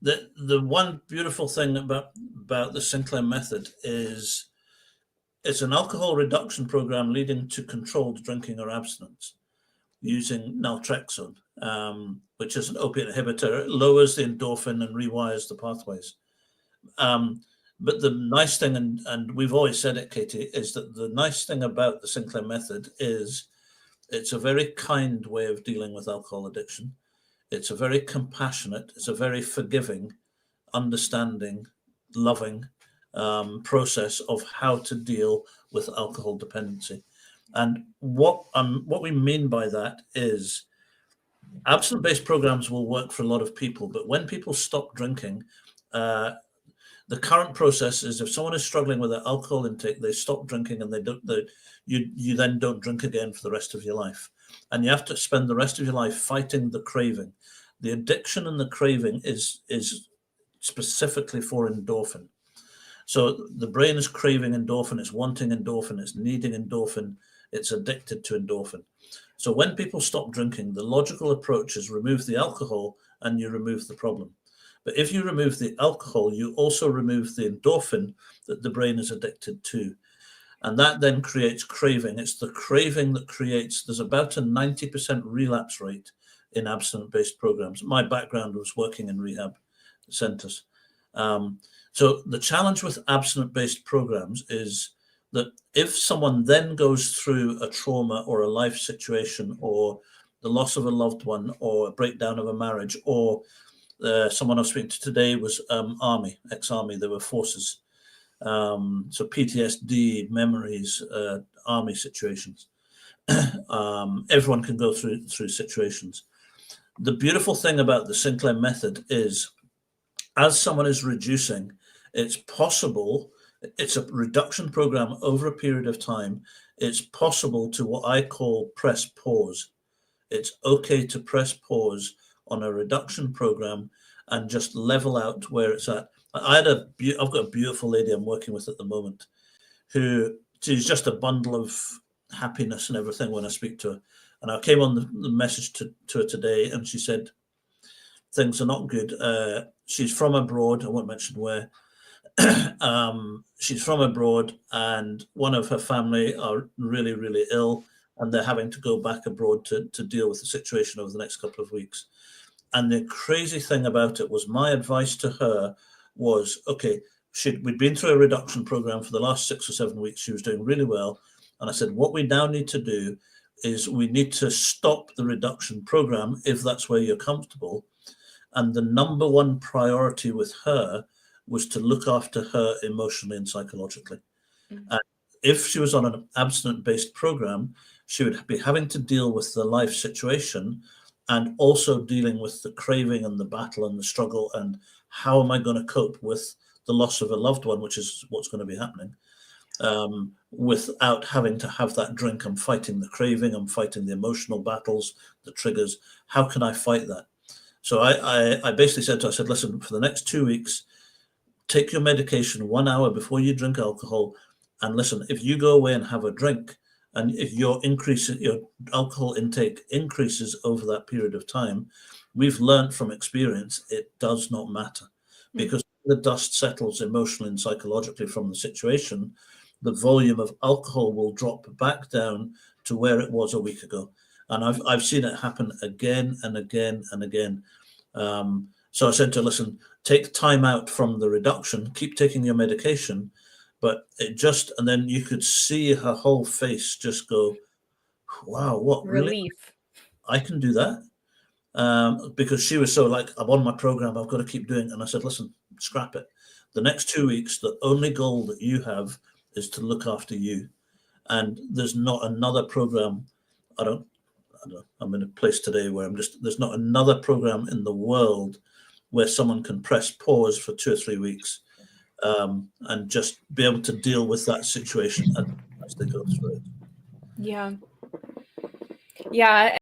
The one beautiful thing about the Sinclair Method is it's an alcohol reduction program leading to controlled drinking or abstinence using naltrexone, which is an opiate inhibitor. It lowers the endorphin and rewires the pathways. But the nice thing, and we've always said it, Katie, is that the nice thing about the Sinclair Method is it's a very kind way of dealing with alcohol addiction. It's a very compassionate, it's a very forgiving, understanding, loving process of how to deal with alcohol dependency. And what we mean by that is abstinence-based programs will work for a lot of people, but when people stop drinking, the current process is if someone is struggling with their alcohol intake, they stop drinking and you then don't drink again for the rest of your life. And you have to spend the rest of your life fighting the craving. The addiction and the craving is specifically for endorphin. So the brain is craving endorphin, it's wanting endorphin, it's needing endorphin, it's addicted to endorphin. So when people stop drinking, the logical approach is remove the alcohol and you remove the problem. But if you remove the alcohol, you also remove the endorphin that the brain is addicted to. And that then creates craving. It's the craving that creates, there's about a 90% relapse rate in abstinence-based programs. My background was working in rehab centers. So the challenge with abstinence-based programs is that if someone then goes through a trauma or a life situation or the loss of a loved one or a breakdown of a marriage, or someone I was speaking to today was Army, ex-Army, they were forces. So PTSD, memories, Army situations. Everyone can go through situations. The beautiful thing about the Sinclair Method is as someone is reducing, it's possible, it's a reduction program over a period of time. It's possible to what I call press pause. It's okay to press pause on a reduction program and just level out where it's at. I've got a beautiful lady I'm working with at the moment who she's just a bundle of happiness and everything when I speak to her. And I came on the message to her today and she said, things are not good. She's from abroad. I won't mention where. She's from abroad and one of her family are really, really ill and they're having to go back abroad to deal with the situation over the next couple of weeks. And the crazy thing about it was my advice to her was, okay, we'd been through a reduction program for the last 6 or 7 weeks. She was doing really well. And I said, what we now need to do is we need to stop the reduction program if that's where you're comfortable. And the number one priority with her was to look after her emotionally and psychologically. Mm-hmm. And if she was on an abstinence-based program, she would be having to deal with the life situation and also dealing with the craving and the battle and the struggle and how am I going to cope with the loss of a loved one, which is what's going to be happening, without having to have that drink. I'm fighting the craving, I'm fighting the emotional battles, the triggers. How can I fight that? So I basically said to her, I said, listen, for the next 2 weeks, take your medication 1 hour before you drink alcohol. And listen, if you go away and have a drink, and if your alcohol intake increases over that period of time, we've learned from experience, it does not matter. Because the dust settles emotionally and psychologically from the situation, the volume of alcohol will drop back down to where it was a week ago. And I've seen it happen again and again and again. So I said to her, listen, take time out from the reduction, keep taking your medication, but it just, and then you could see her whole face just go, wow, what, relief. Really? I can do that. Because she was so like, I'm on my program, I've got to keep doing it. And I said, listen, scrap it. The next 2 weeks, the only goal that you have is to look after you. And there's not another program. I'm in a place today where there's not another program in the world where someone can press pause for 2 or 3 weeks and just be able to deal with that situation as they go through it. Yeah. Yeah.